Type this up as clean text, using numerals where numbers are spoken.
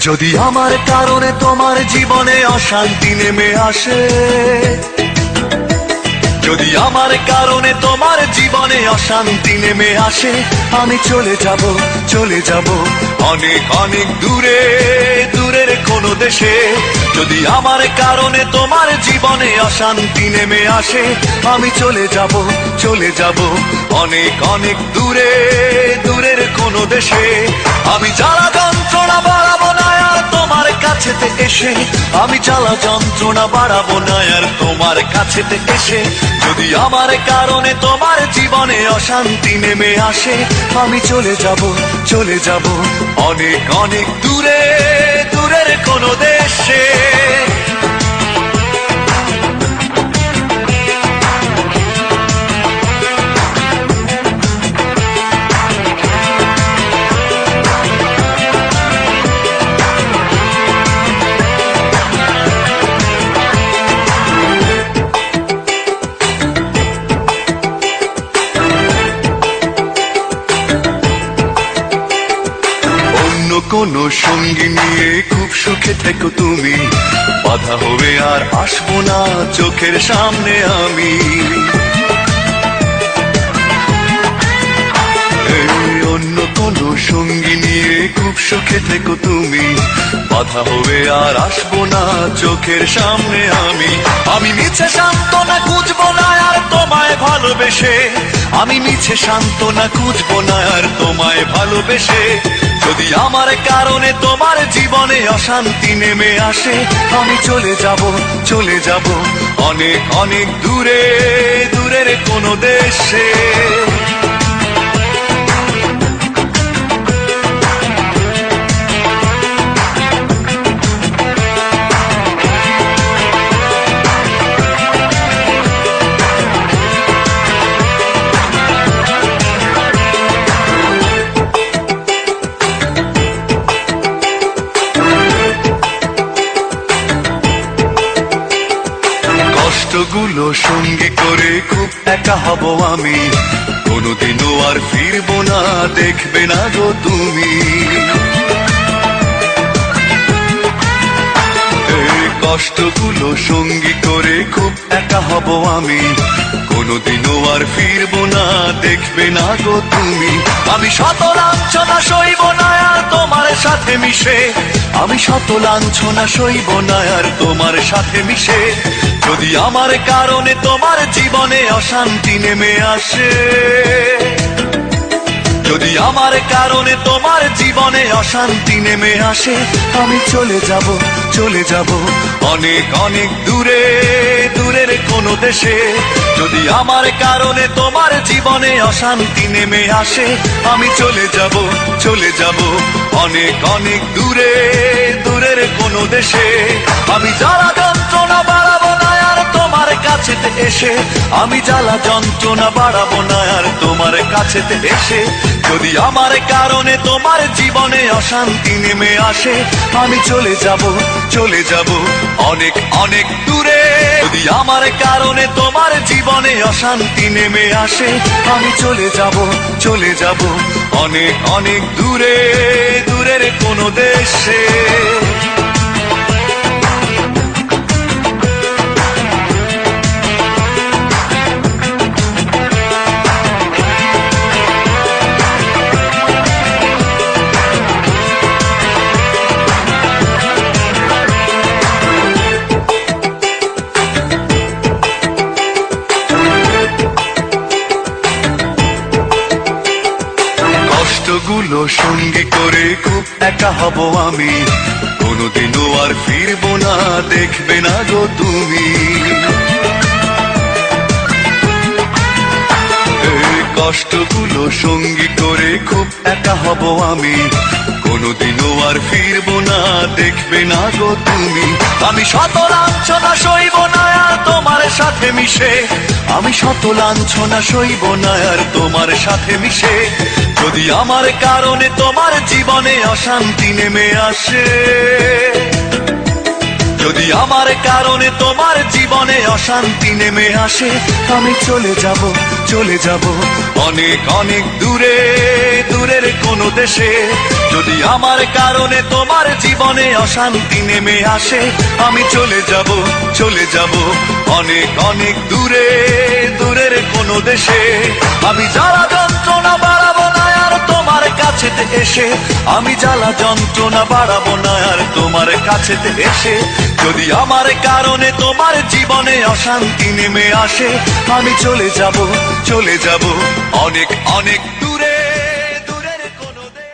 যদি আমার কারণে তোমার জীবনে অশান্তি নেমে আসে, যদি আমার কারণে তোমার জীবনে অশান্তি নেমে আসে, আমি চলে যাব, চলে যাব অনেক অনেক দূরে, দূরের কোনো দেশে। যদি আমার কারণে তোমার জীবনে অশান্তি নেমে আসে, আমি চলে যাব, চলে যাব অনেক অনেক দূরে, দূরের কোনো দেশে। আমি জ্বালা যন্ত্রণা বাড়াবো না আর তোমার কাছেতে এসে, আমি জ্বালা যন্ত্রণা বাড়াবো না আর তোমার কাছেতে এসে। যদি আমার কারণে তোমার জীবনে অশান্তি নেমে আসে, আমি চলে যাব, চলে যাব অনেক অনেক দূরে, দূরের কোনো দেশে। কোনো সঙ্গী নিয়ে খুব সুখে থেকো তুমি, বাধা হবে আর আসবো না চোখের সামনে আমি। অন্য কোনো সঙ্গী নিয়ে খুব সুখে থেকো তুমি, বাধা হবে আর আসবো না চোখের সামনে আমি। আমি মিছে সান্ত্বনা খুঁজবো না আর তোমায় ভালোবেসে, আমি মিছে সান্ত্বনা খুঁজবো না আর তোমায় ভালোবেসে। যদি আমার কারণে তোমার জীবনে অশান্তি নেমে আসে, আমি চলে যাব, চলে যাব অনেক অনেক দূরে, দূরের কোনো দেশে। কষ্টগুলো সঙ্গে করে খুব একা হব আমি, কোনোদিনও আর ফিরবো না, দেখবে না গো তুমি। কষ্টগুলো সঙ্গী করে খুব একা হব আমি, কোনোদিনও আর ফিরবো না, দেখবে না গো তুমি। আমি শত লাঞ্ছনা সইব না আর তোমার সাথে মিশে, আমি শত লাঞ্ছনা সইব না আর তোমার সাথে মিশে। যদি আমার কারণে তোমার জীবনে অশান্তি নেমে আসে, যদি আমার কারণে তোমার জীবনে অশান্তি নেমে আসে, আমি চলে যাব, চলে যাব অনেক অনেক দূরে, দূরের কোনো দেশে। যদি আমার কারণে তোমার জীবনে অশান্তি নেমে আসে, আমি চলে যাব, চলে যাব অনেক অনেক দূরে, দূরের কোনো দেশে। আমি জ্বালা যন্ত্রণা বাড়াবো না আর তোমার কাছেতে এসে, আমি জ্বালা যন্ত্রণা বাড়াবো না আর তোমার কাছেতে এসে। যদি আমার কারণে তোমার জীবনে অশান্তি নেমে আসে, আমি চলে যাব, চলে যাব অনেক অনেক দূরে। যদি আমার কারণে তোমার জীবনে অশান্তি নেমে আসে, আমি চলে যাব, চলে যাব অনেক অনেক দূরে, দূরের কোনো দেশে। কষ্টগুলো সঙ্গী করে খুব একা হব আমি, কোনোদিনও আর ফিরবো না, দেখবে না গো তুমি। কষ্টগুলো সঙ্গী করে খুব একা হব আমি, কোনোদিনও আর ফিরবো না, দেখবে না গো তুমি। আমি শত লাঞ্ছনা সইব না আর তোমার সাথে মিশে, আমি শত লাঞ্ছনা সইব না আর তোমার সাথে মিশে। যদি আমার কারণে তোমার জীবনে অশান্তি নেমে আসে, যদি আমার কারণে তোমার জীবনে অশান্তি নেমে আসে, আমি চলে যাব, চলে যাব অনেক অনেক দূরে, দূরের কোনো দেশে। যদি আমার কারণে তোমার জীবনে অশান্তি নেমে আসে, আমি চলে যাব, চলে যাব অনেক অনেক দূরে, দূরের কোনো দেশে। আমি জ্বালা যন্ত্রণা বাড়াবো না আর তোমার কাছেতে এসে, আমি জ্বালা যন্ত্রণা বাড়াবো না আর তোমার কাছেতে এসে। যদি আমার কারণে তোমার জীবনে অশান্তি নেমে আসে, আমি চলে যাব, চলে যাব অনেক অনেক